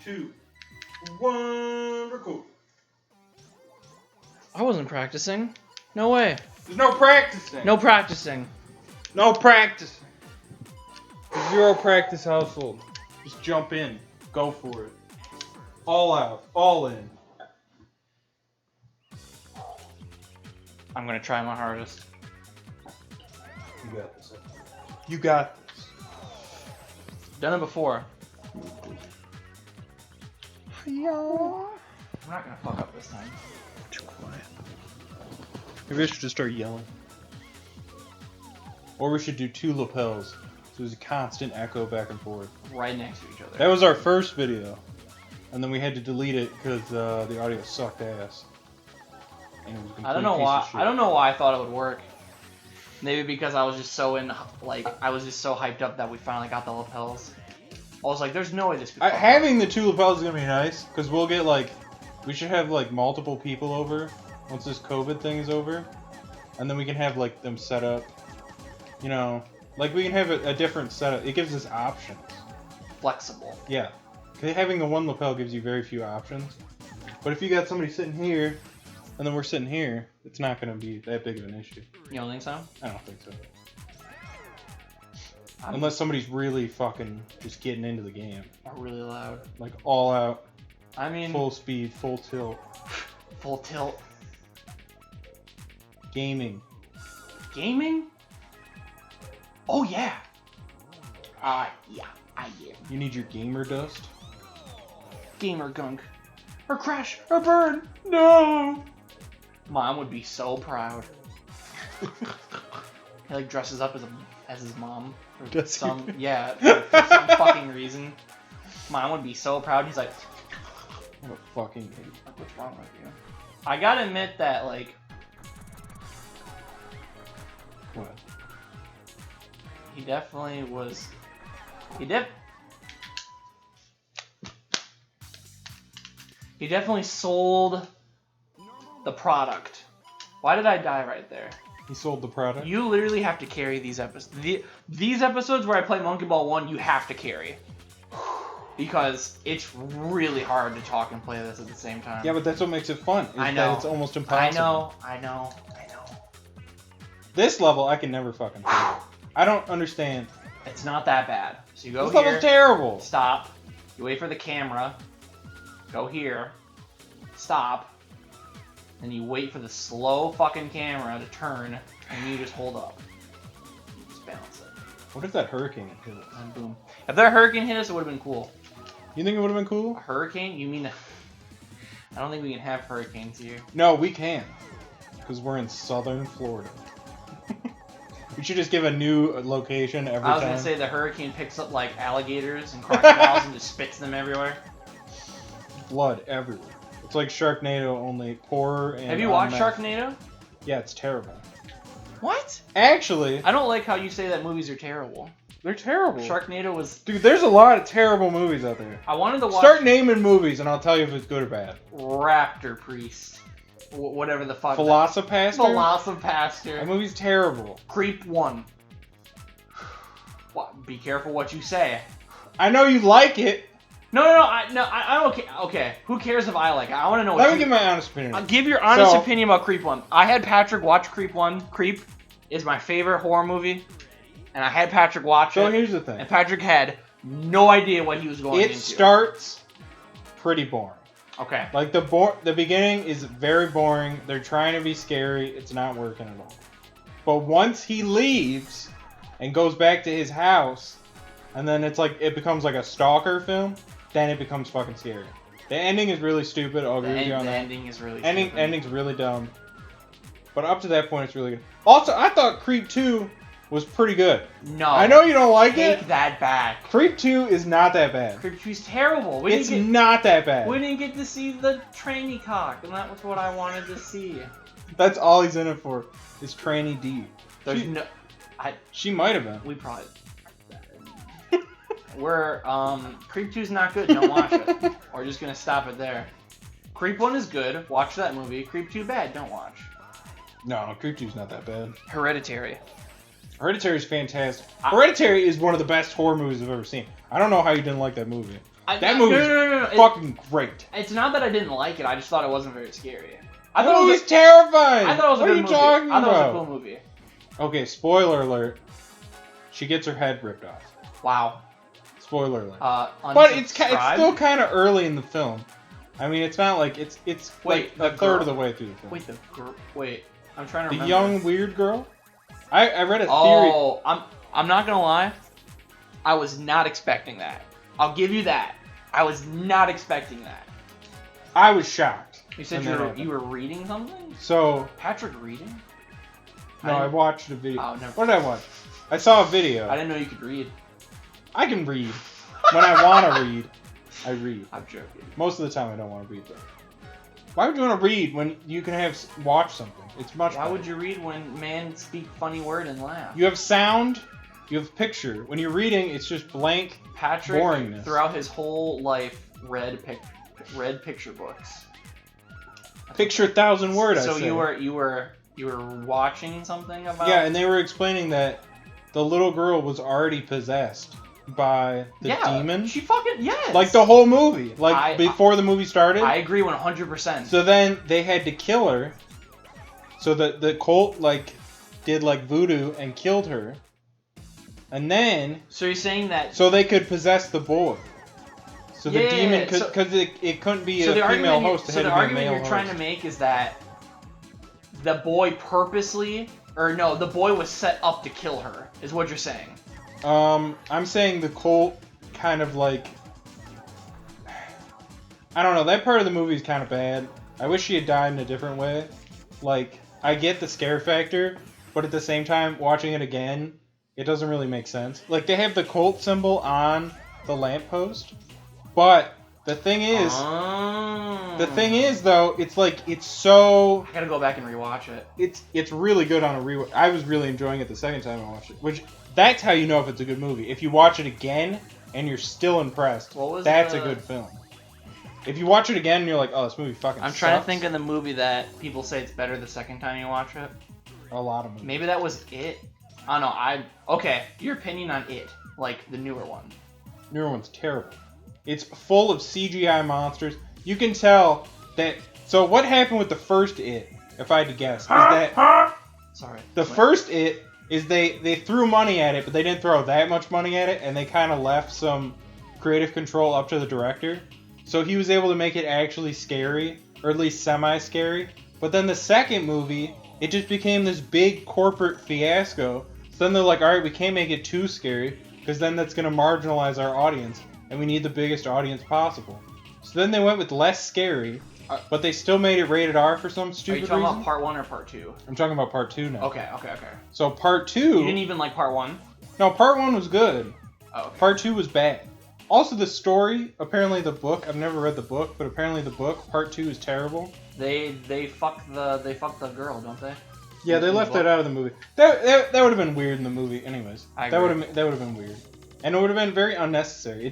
2, 1, record. I wasn't practicing. No way. There's no practicing. No practicing. No practicing. 0 practice household. Just jump in. Go for it. All out. All in. I'm gonna try my hardest. You got this. You got this. Done it before. Yeah. I'm not gonna fuck up this time. Too quiet. Maybe I should just start yelling. Or we should do 2 lapels. So there's a constant echo back and forth. Right next to each other. That was our first video. And then we had to delete it because the audio sucked ass. And it was a complete I don't know piece why. of shit. I don't know why I thought it would work. Maybe because I was just so I was just so hyped up that we finally got the lapels. I was like, "There's no way this could." Having the 2 lapels is gonna be nice because we'll get we should have multiple people over once this COVID thing is over, and then we can have them set up. You know, we can have a different setup. It gives us options. Flexible. Yeah, 'cause having the 1 lapel gives you very few options. But if you got somebody sitting here, and then we're sitting here, it's not gonna be that big of an issue. You don't think so? I don't think so. Unless somebody's really fucking just getting into the game. Really loud. All out. I mean, full speed, full tilt. Full tilt. Gaming. Gaming? Oh yeah. Yeah, I am. You need your gamer dust? Gamer gunk. Or crash. Or burn. No. Mom would be so proud. He dresses up as his mom. For Does some he? Yeah, for some fucking reason. Mom would be so proud. He's like, what a fucking idiot. what's wrong with you? I gotta admit that What? he definitely was. He definitely sold the product. Why did I die right there? He sold the product? You literally have to carry these episodes. These episodes where I play Monkey Ball 1, you have to carry. Because it's really hard to talk and play this at the same time. Yeah, but that's what makes it fun. I know. That it's almost impossible. I know. This level, I can never fucking play it. I don't understand. It's not that bad. So you go This here. level's terrible. Stop. You wait for the camera. Go here. Stop. Then you wait for the slow fucking camera to turn, and you just hold up. You just balance it. What if that hurricane hit us? And boom. If that hurricane hit us, it would have been cool. You think it would have been A cool? hurricane? You mean... I don't think we can have hurricanes here. No, we can. Because we're in southern Florida. We should just give a new location every time. I was going to say the hurricane picks up, alligators and crocodiles and just spits them everywhere. Blood everywhere. It's like Sharknado, only poorer and Have you watched unmatched. Sharknado? Yeah, it's terrible. What? Actually, I don't like how you say that movies are terrible. they're terrible. Sharknado was... Dude, there's a lot of terrible movies out there. I wanted to watch... Start naming movies and I'll tell you if it's good or bad. Raptor Priest. Whatever the fuck. Velocipaster? Velocipaster. That movie's terrible. Creep 1. What? Be careful what you say. I know you like it. No, I'm okay. Okay, who cares if I like it? I want to know what Let me give my honest opinion. Give your honest So- opinion about Creep 1. I had Patrick watch Creep 1. Creep is my favorite horror movie. And I had Patrick watch So it. here's the thing. And Patrick had no idea what he was going into. It starts pretty boring. Okay. The beginning is very boring. They're trying to be scary. It's not working at all. But once he leaves and goes back to his house, and then it becomes like a stalker film, then it becomes fucking scary. The ending is really stupid. I'll agree with you on The that. ending is really Ending, stupid. ending's really dumb. But up to that point, it's really good. Also, I thought Creep 2 was pretty good. No. I know you don't like Take it. that back. Creep 2 is not that bad. Creep 2 is terrible. It's not that bad. We didn't get to see the trainee cock, and that was what I wanted to see. That's all he's in it for, is Tranny D. There's She- no... She might have been. We probably... Creep 2's not good, don't watch it. We're just gonna stop it there. Creep 1 is good, watch that movie. Creep 2 bad, don't watch. No, Creep 2's not that bad. Hereditary. Hereditary is fantastic. Hereditary is one of the best horror movies I've ever seen. I don't know how you didn't like that movie. That movie's no. fucking great. It's not that I didn't like it. I just thought it wasn't very scary. I That thought movie's terrifying. I thought it was a what good are you movie. talking I thought about? it was a cool movie. Okay, spoiler alert. She gets her head ripped off. Wow. Spoiler alert. But it's still kind of early in the film. I mean, it's not like it's Wait, like a third of the way through the film. Wait, I'm trying to remember. The young weird girl. I read a theory. Oh, I'm not gonna lie. I was not expecting that. I'll give you that. I was not expecting that. I was shocked. You said you were reading something? So Patrick reading? No, I watched a video. Oh, never. What did I watch? I saw a video. I didn't know you could read. I can read. When I want to read, I read. I'm joking. Most of the time I don't want to read though. Why would you want to read when you can watch something? It's much Why better. would you read when man speak funny word and laugh? You have sound, you have picture. When you're reading, it's just blank Patrick, boringness. throughout his whole life, read picture books. Picture 1,000 words. So I say. you were watching something about? Yeah, and they were explaining that the little girl was already possessed by the demon. She fucking yes. Like the whole movie, before the movie started. I agree 100%. So then they had to kill her. So the cult did voodoo and killed her. And then So you're saying that so they could possess the boy. So the demon so- because it couldn't be so a the female argument host. It so had the to be a argument male you're trying host. to make is that the boy purposely, or no, the boy was set up to kill her, is what you're saying. I'm saying the cult kind of I don't know, that part of the movie is kind of bad. I wish she had died in a different way. I get the scare factor, but at the same time, watching it again, it doesn't really make sense. They have the cult symbol on the lamppost, but the thing is, though, it's so... I gotta go back and rewatch it. It's really good on a rewatch. I was really enjoying it the second time I watched it, which that's how you know if it's a good movie. If you watch it again and you're still impressed, that's a good film. If you watch it again and you're like, oh, this movie fucking I'm trying to think of the movie that people say it's better the second time you watch it. A lot of movies. Maybe that was It. I don't know. Okay, your opinion on It, the newer one. Newer one's terrible. It's full of CGI monsters. You can tell that... So what happened with the first It, if I had to guess, is that... Sorry. The first It is they threw money at it, but they didn't throw that much money at it, and they kind of left some creative control up to the director. So he was able to make it actually scary, or at least semi-scary. But then the second movie, it just became this big corporate fiasco. So then they're like, alright, we can't make it too scary, because then that's going to marginalize our audience, and we need the biggest audience possible. So then they went with less scary, but they still made it rated R for some stupid reason. Are you talking about part 1 or part 2? I'm talking about part 2 now. Okay. So part 2... You didn't even like part 1? No, part 1 was good. Oh, okay. Part 2 was bad. Also, the story, apparently the book, I've never read the book, but apparently the book, part 2, is terrible. They fuck the girl, don't they? Yeah, they left that out of the movie. That would have been weird in the movie, anyways. I That agree. would have been weird, and it would have been very unnecessary.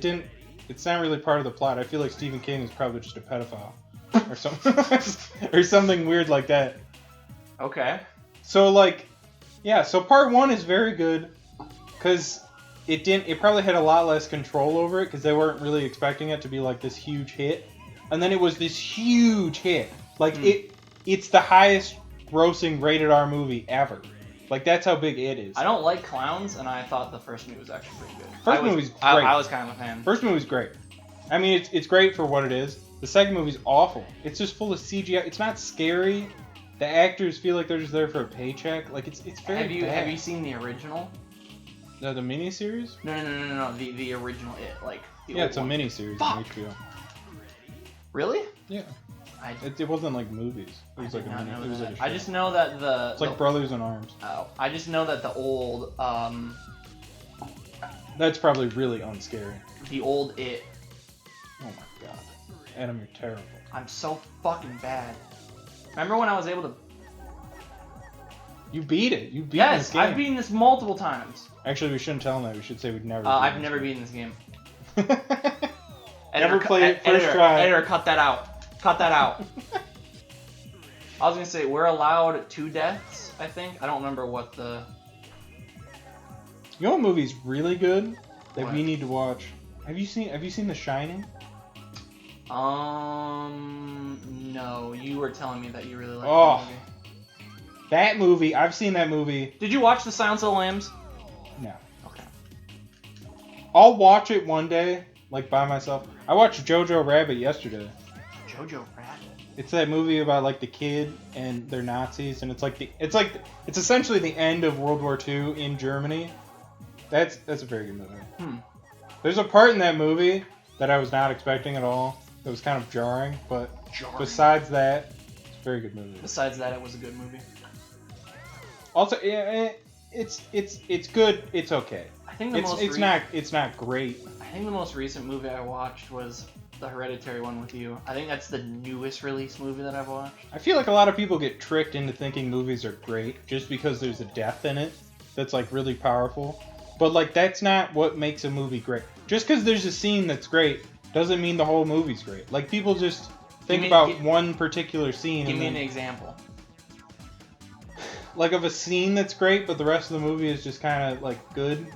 It's not really part of the plot. I feel like Stephen King is probably just a pedophile, or something, or something weird like that. Okay. So so part 1 is very good, because it probably had a lot less control over it, because they weren't really expecting it to be this huge hit, and then it was this huge hit. It's the highest grossing rated R movie ever. That's how big it is. I don't like clowns, and I thought the first movie was actually pretty good. First movie's great. I was kind of a fan. First movie's great. I mean, it's great for what it is. The second movie's awful. It's just full of CGI. It's not scary. The actors feel like they're just there for a paycheck. It's very bad. Have you seen the original? The miniseries? No. The original It, Yeah, it's a miniseries on HBO. Really? Yeah. It wasn't like movies. It was like a mini. It was like a show. I just know that It's like Brothers in Arms. Oh, I just know that the old That's probably really unscary. the old It. Oh my god. Adam, you're terrible. I'm so fucking bad. Remember when I was able to? You beat it. You beat Yes, this game. I've beaten this multiple times. Actually, we shouldn't tell them that. We should say we've never. I've never beaten this game. Never played it first try. Editor, cut that out. Cut that out. I was gonna say we're allowed 2 deaths. I think. I don't remember what the. You know what movie's really good that What? we need to watch? Have you seen The Shining? No. You were telling me that you really liked Oh. that movie. That movie, I've seen that movie. Did you watch The Silence of the Lambs? No. Okay. I'll watch it one day, like by myself. I watched Jojo Rabbit yesterday. Jojo Rabbit. It's that movie about like the kid and they're Nazis, and it's essentially the end of World War II in Germany. That's a very good movie. There's a part in that movie that I was not expecting at all. It was kind of jarring, but besides that, it's a very good movie. Besides that, it was a good movie. Also, yeah, it's good. It's okay. I think it's not great. I think the most recent movie I watched was the Hereditary one with you. I think that's the newest release movie that I've watched. I feel like a lot of people get tricked into thinking movies are great just because there's a death in it that's like really powerful. But like that's not what makes a movie great. Just because there's a scene that's great doesn't mean the whole movie's great. Like people just think about one particular scene. Give me an example. Like of a scene that's great, but the rest of the movie is just kind of like good.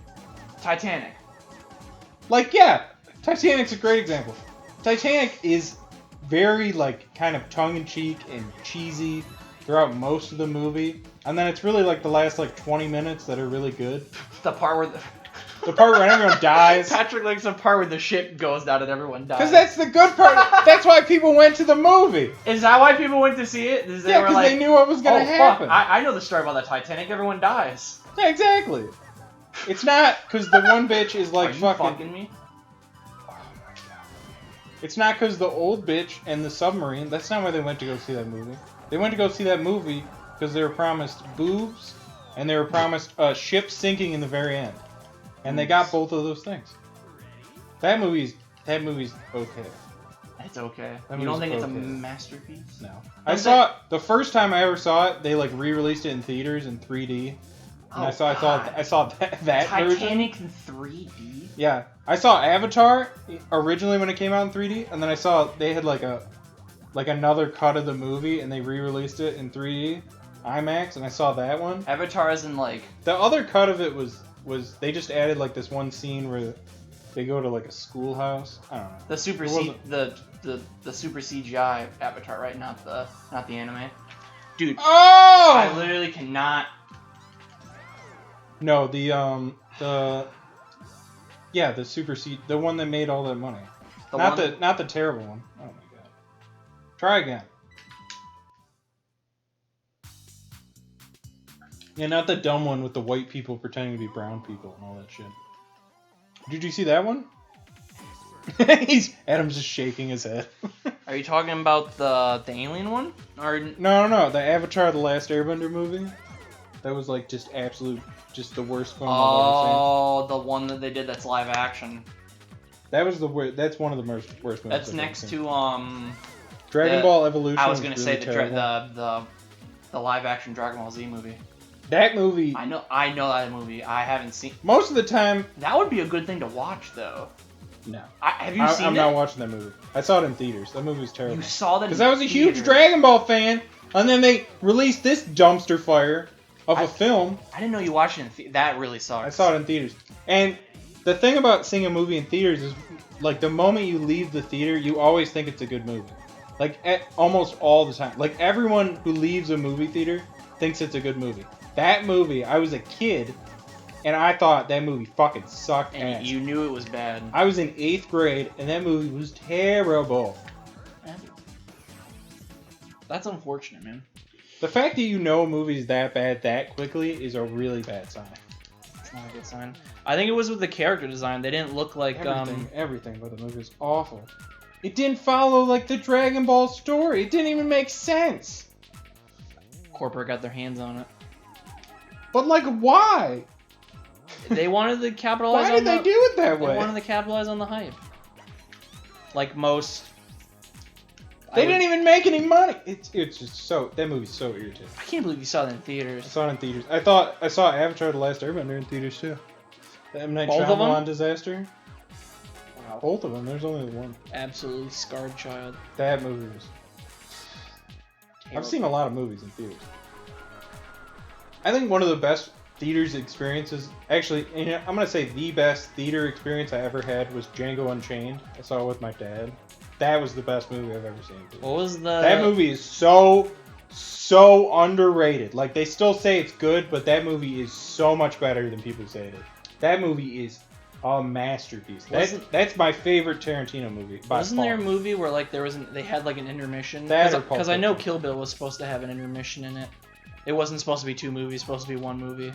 Titanic. Like yeah, Titanic's a great example. Titanic is very like kind of tongue-in-cheek and cheesy throughout most of the movie, and then it's really like the last like 20 minutes that are really good. The part where the part where everyone dies. Patrick likes the part where the ship goes down and everyone dies. Because that's the good part. That's why people went to the movie. Is that why people went to see it? Yeah, because they knew what was gonna happen. Fuck. I know the story about the Titanic. Everyone dies. Yeah, exactly. It's not because the one bitch is like Are you fucking me? It's not because the old bitch and the submarine. That's not why they went to go see that movie. They went to go see that movie because they were promised boobs and they were promised a ship sinking in the very end. And they got both of those things. That movie's okay. It's okay. That You don't think movie's it's a okay. masterpiece? No. I saw it the first time I ever saw it. They like re-released it in theaters in 3D. And I saw that version. Titanic in 3D. Yeah, I saw Avatar originally when it came out in 3D, and then I saw they had like another cut of the movie, and they re-released it in 3D IMAX, and I saw that one. Avatar is in like the other cut of it was they just added like this one scene where they go to like a schoolhouse. I don't know. The super the super CGI Avatar, right? Not the anime. Dude. Oh! I literally cannot. No, the super the one that made all that money. Not the terrible one. Oh my god. Try again. Yeah, not the dumb one with the white people pretending to be brown people and all that shit. Did you see that one? Adam's just shaking his head. Are you talking about the alien one? Or No, the Avatar: The Last Airbender movie. That was like just the worst film I've ever seen. Oh, the one that they did that's live action. That's one of the worst movies. That's next to Dragon Ball Evolution. I was gonna really say terrible. the live action Dragon Ball Z movie. That movie. I know that movie. I haven't seen. Most of the time. That would be a good thing to watch, though. No. Have you seen it? I'm not watching that movie. I saw it in theaters. That movie was terrible. You saw that because I was a huge Dragon Ball fan, and then they released this dumpster fire of a film. I didn't know you watched it in that really sucks. I saw it in theaters. And the thing about seeing a movie in theaters is, like, the moment you leave the theater, you always think it's a good movie. Like, almost all the time. Like, everyone who leaves a movie theater thinks it's a good movie. That movie, I was a kid, and I thought that movie fucking sucked ass. And you knew it was bad. I was in 8th grade, and that movie was terrible. That's unfortunate, man. The fact that you know a movie's that bad that quickly is a really bad sign. It's not a good sign. I think it was with the character design. They didn't look like everything about the movie was awful. It didn't follow like the Dragon Ball story. It didn't even make sense. Corporate got their hands on it. But like, why? They wanted to capitalize. Why did they do it that way? They wanted to capitalize on the hype. Like most. They didn't even make any money. It's just so that movie's so irritating. I can't believe you saw that in theaters. I saw it in theaters. I saw Avatar: The Last Airbender in theaters too. The M. Night Shyamalan disaster. Wow. Both of them. There's only one. Absolutely scarred child. That movie was. Terrible. I've seen a lot of movies in theaters. I think one of the best theaters experiences. Actually, you know, I'm gonna say the best theater experience I ever had was Django Unchained. I saw it with my dad. That was the best movie I've ever seen. What was the? That movie is so underrated. Like they still say it's good, but that movie is so much better than people say it is. That movie is a masterpiece. That's my favorite Tarantino movie. Wasn't there a movie where like they had like an intermission? That Because I know Kill Bill was supposed to have an intermission in it. It wasn't supposed to be 2 movies. It was supposed to be 1 movie.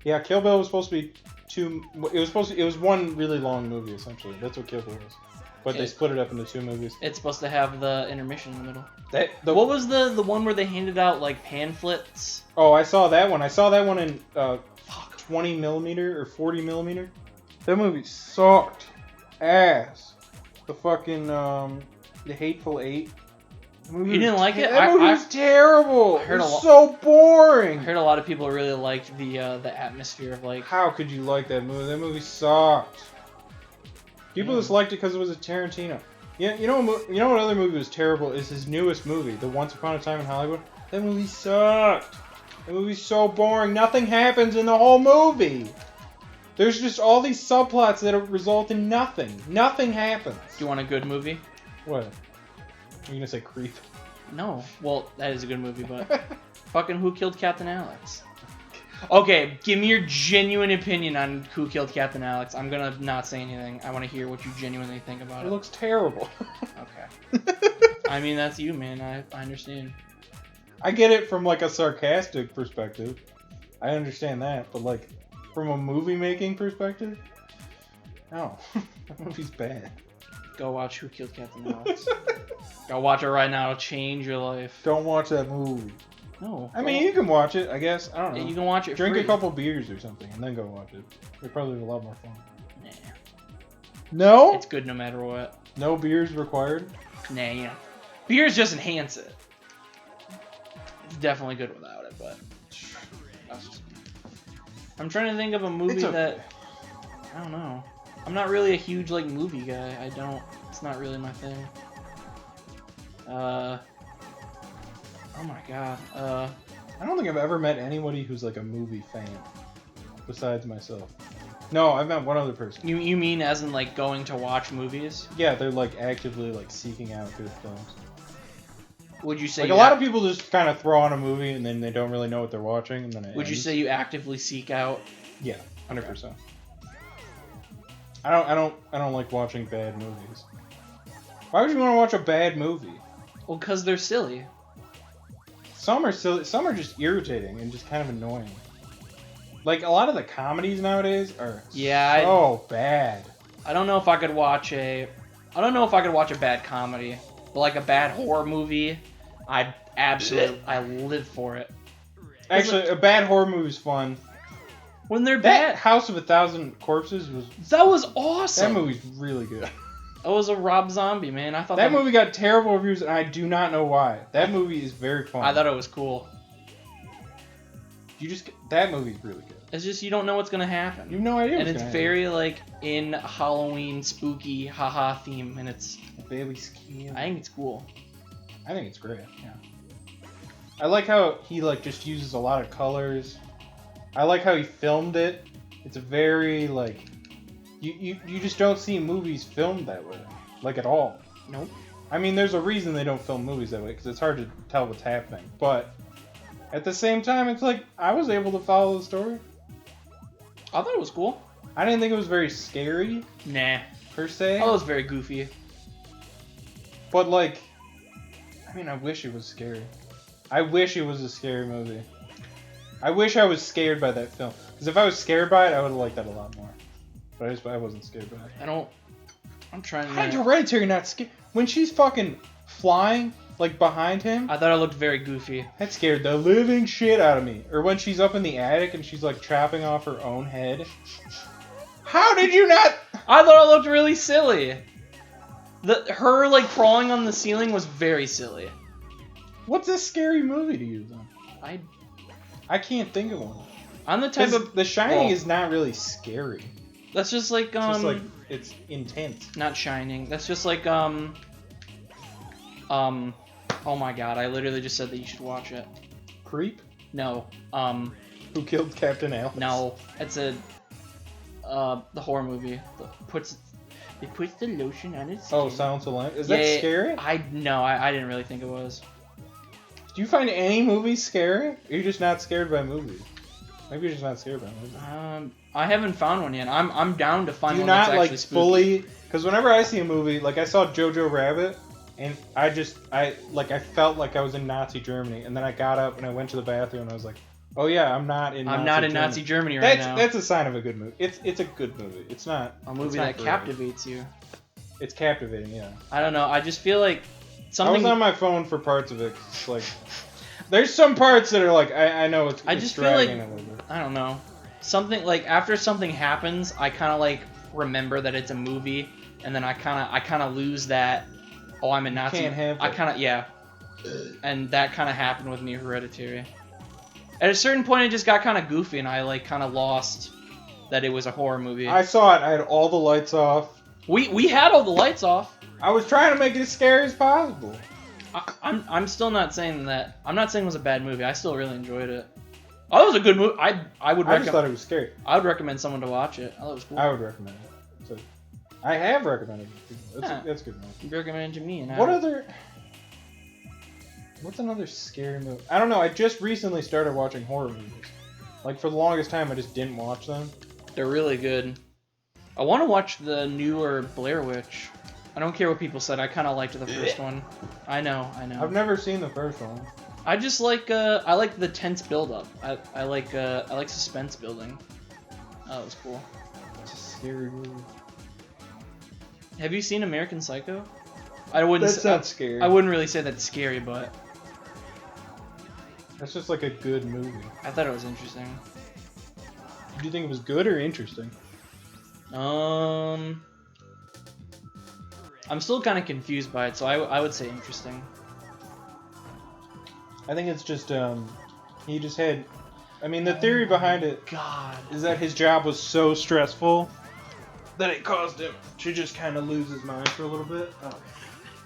Yeah, Kill Bill was supposed to be 2. It was one really long movie essentially. That's what Kill Bill was. But they split it up into 2 movies. It's supposed to have the intermission in the middle. What was the one where they handed out like pamphlets? Oh, I saw that one. I saw that one in 20 millimeter or 40 millimeter. That movie sucked ass. The fucking the Hateful Eight. You didn't like it? That movie was terrible. I heard it was so boring. I heard a lot of people really liked the atmosphere of like. How could you like that movie? That movie sucked. People just liked it because it was a Tarantino. Yeah, you know what other movie was terrible is his newest movie, The Once Upon a Time in Hollywood. That movie sucked. That movie's so boring. Nothing happens in the whole movie. There's just all these subplots that result in nothing. Nothing happens. Do you want a good movie? What? Are you gonna say Creep? No. Well, that is a good movie, but fucking Who Killed Captain Alex? Okay, give me your genuine opinion on Who Killed Captain Alex. I'm gonna not say anything. I want to hear what you genuinely think about it. It looks terrible. Okay. I mean, that's you, man. I understand. I get it from like a sarcastic perspective. I understand that, but like from a movie making perspective, no. That movie's bad. Go watch Who Killed Captain Alex. Go watch it right now. It'll change your life. Don't watch that movie. No. I mean, you can watch it, I guess. I don't know. You can watch it Drink free. a couple beers or something, and then go watch it. It'd probably be a lot more fun. Nah. No? It's good no matter what. No beers required? Nah, yeah. Beers just enhance it. It's definitely good without it, but... I'm trying to think of a movie that... I don't know. I'm not really a huge, like, movie guy. It's not really my thing. Oh my god. I don't think I've ever met anybody who's like a movie fan. Besides myself. No, I've met one other person. You mean as in like going to watch movies? Yeah, they're like actively like seeking out good films. Would you say like a lot of people just kind of throw on a movie and then they don't really know what they're watching and then it Would you say you actively seek out? Yeah, 100%. I don't like watching bad movies. Why would you want to watch a bad movie? Well, because they're silly. Some are silly. Some are just irritating and just kind of annoying. Like a lot of the comedies nowadays are so bad. I don't know if I could watch a bad comedy, but like a bad horror movie, I live for it. Actually, a bad horror movie is fun. When they're bad, House of 1,000 Corpses was awesome. That movie's really good. It was a Rob Zombie, man. I thought that movie got terrible reviews, and I do not know why. That movie is very fun. I thought it was cool. That movie's really good. It's just you don't know what's gonna happen. You have no idea. And it's very like in Halloween spooky haha theme, and it's very scary. I think it's cool. I think it's great. Yeah. I like how he like just uses a lot of colors. I like how he filmed it. It's very like. You just don't see movies filmed that way, like at all. Nope. I mean, there's a reason they don't film movies that way, because it's hard to tell what's happening. But at the same time, it's like, I was able to follow the story. I thought it was cool. I didn't think it was very scary. Nah. Per se. I thought it was very goofy. But like, I mean, I wish it was scary. I wish it was a scary movie. I wish I was scared by that film. Because if I was scared by it, I would have liked that a lot more. But I wasn't scared by it. I'm trying to... How did Hereditary not scared? When she's fucking flying, like, behind him... I thought it looked very goofy. That scared the living shit out of me. Or when she's up in the attic and she's, like, chopping off her own head. How did you not... I thought it looked really silly. Her, like, crawling on the ceiling was very silly. What's a scary movie to you, then? I can't think of one. I'm the type of... The Shining is not really scary. That's just like, It's just like, it's intense. Not Shining. That's just like, oh my god, I literally just said that you should watch it. Creep? No, Who killed Captain Alice? No, it's a the horror movie. It puts the lotion on its skin. Oh, Silence of the Lambs. Is that scary? I didn't really think it was. Do you find any movies scary? Or you're just not scared by movies? Maybe you're just not scared by movies. I haven't found one yet. I'm down to find Do you one not that's actually spooky. fully? Because whenever I see a movie, like I saw Jojo Rabbit, and I felt like I was in Nazi Germany, and then I got up and I went to the bathroom and I was like, oh yeah, I'm not in Nazi Germany right now. That's a sign of a good movie. It's a good movie. It's not a movie that captivates you. It's captivating, yeah. I don't know. I just feel like something. I was on my phone for parts of it. It's like there's some parts that are like I know it's. I just feel like a little bit. I don't know. Something like after something happens, I kind of like remember that it's a movie, and then I kind of lose that. Oh, I'm a Nazi. Can't have it. I kind of yeah. And that kind of happened with me, Hereditary. At a certain point, it just got kind of goofy, and I like kind of lost that it was a horror movie. I saw it. I had all the lights off. We had all the lights off. I was trying to make it as scary as possible. I'm still not saying that. I'm not saying it was a bad movie. I still really enjoyed it. Oh, it was a good movie. I just thought it was scary. I would recommend someone to watch it. I thought it was cool. I would recommend it. So, I have recommended it. That's good movie. You recommended it to me. And What's another scary movie? I don't know. I just recently started watching horror movies. Like for the longest time, I just didn't watch them. They're really good. I want to watch the newer Blair Witch. I don't care what people said. I kind of liked the first one. I know. I've never seen the first one. I just like I like the tense build-up. I like suspense building. Oh, that was cool. It's a scary movie. Have you seen American Psycho? I wouldn't. That's not scary. I wouldn't really say that's scary, but that's just like a good movie. I thought it was interesting. Do you think it was good or interesting? I'm still kind of confused by it, so I would say interesting. I think it's just he just had. I mean, the theory behind it is that his job was so stressful that it caused him to just kind of lose his mind for a little bit. Oh.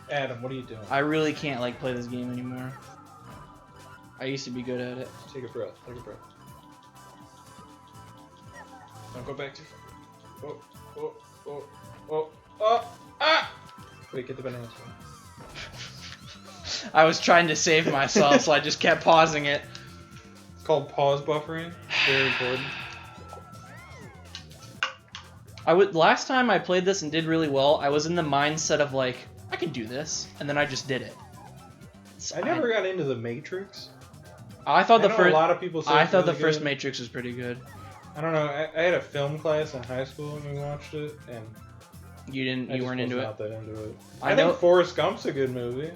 Adam, what are you doing? I really can't play this game anymore. I used to be good at it. Take a breath. Take a breath. Don't go back too far. Ah! Wait, get the bananas. I was trying to save myself, so I just kept pausing it. It's called pause buffering. Very important. Last time I played this and did really well, I was in the mindset of I can do this, and then I just did it. I never got into the Matrix. I thought the first. A lot of people say I thought really the first good. Matrix was pretty good. I don't know. I had a film class in high school and we watched it, and you weren't into it. Not that into it. I think Forrest Gump's a good movie.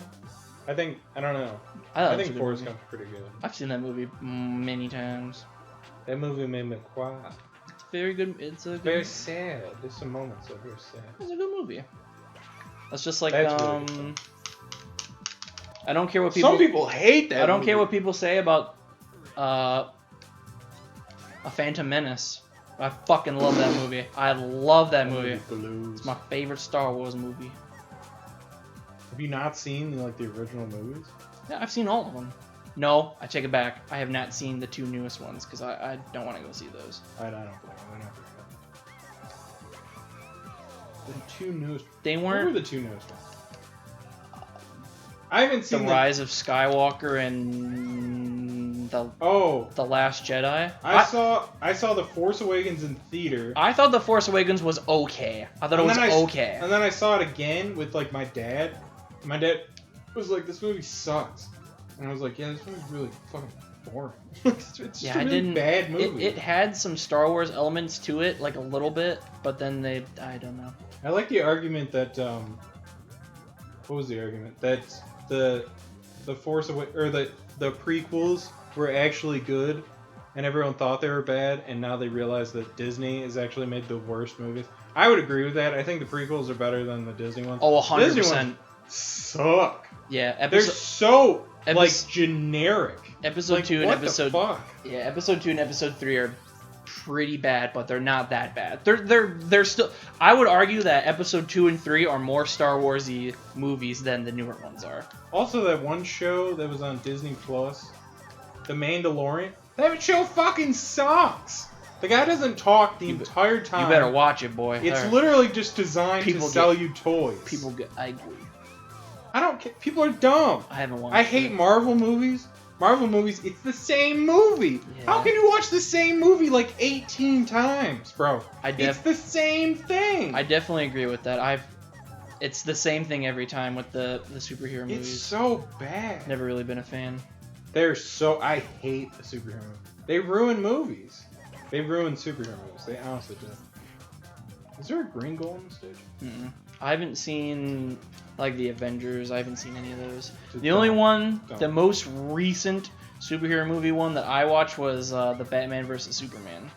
I think I don't know. I think Forrest Gump's pretty good. I've seen that movie many times. That movie made me cry. It's very good. It's a good very sad. There's some moments that are very sad. It's a good movie. That's just like That's really I don't care what people. Some people hate that. I don't care what people say about A Phantom Menace. I fucking love that movie. I love that movie. It's my favorite Star Wars movie. Have you not seen the original movies? Yeah, I've seen all of them. No, I take it back. I have not seen the two newest ones because I don't want to go see those. I don't blame you. The two newest. They weren't. What were the two newest ones? I haven't seen The Rise of Skywalker and the Last Jedi. I saw The Force Awakens in theater. I thought The Force Awakens was okay. I thought it was okay. And then I saw it again with my dad. My dad was like, "This movie sucks," and I was like, "Yeah, this movie's really fucking boring." It's just a really bad movie. It had some Star Wars elements to it, a little bit, but then I don't know. I like the argument that what was the argument that the Force Awakens or the prequels were actually good, and everyone thought they were bad, and now they realize that Disney has actually made the worst movies. I would agree with that. I think the prequels are better than the Disney ones. Oh, 100%. Disney ones suck. Yeah, they're so generic. Episode 2 and episode fuck? Yeah, episode 2 and episode 3 are pretty bad, but they're not that bad. They're still. I would argue that episode 2 and 3 are more Star Wars-y movies than the newer ones are. Also, that one show that was on Disney Plus, The Mandalorian. That show fucking sucks. The guy doesn't talk the entire time. You better watch it, boy. It's literally just designed to sell you toys. People get angry. I don't care. People are dumb. I haven't watched I hate Marvel movies. Marvel movies, it's the same movie. Yeah. How can you watch the same movie like 18 times, bro? It's the same thing. I definitely agree with that. It's the same thing every time with the superhero movies. It's so bad. Never really been a fan. I hate the superhero movies. They ruin movies. They ruin superhero movies. They honestly do. Is there a green goal in the stage? Mm-mm. I haven't seen like the Avengers. I haven't seen any of those. The only one, the most recent superhero movie one that I watched was the Batman vs Superman.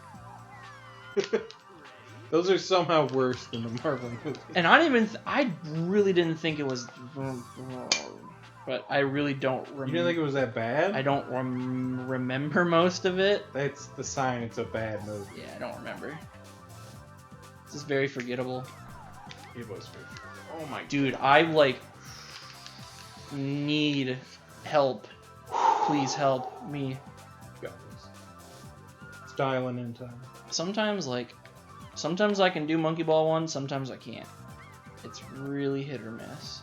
Those are somehow worse than the Marvel movies. And I really didn't think it was, but I really don't remember. You didn't think it was that bad? I don't remember most of it. That's the sign it's a bad movie. Yeah, I don't remember. This is very forgettable. It was very forgettable. Oh my dude, I like need help. Please help me. Got this. It's dialing in time. Sometimes I can do Monkey Ball 1, sometimes I can't. It's really hit or miss.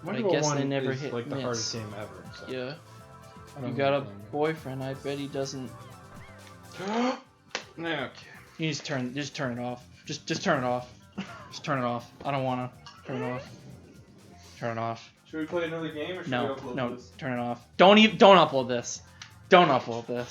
Monkey I Ball guess 1 they never is hit like the miss. hardest game ever. So. Yeah. You got a boyfriend, I bet he doesn't. Okay. You just turn it off. Just turn it off. Just turn it off. I don't wanna. Turn it off. Turn it off. Should we play another game or should we upload this? No, turn it off. Don't upload this. Don't upload this.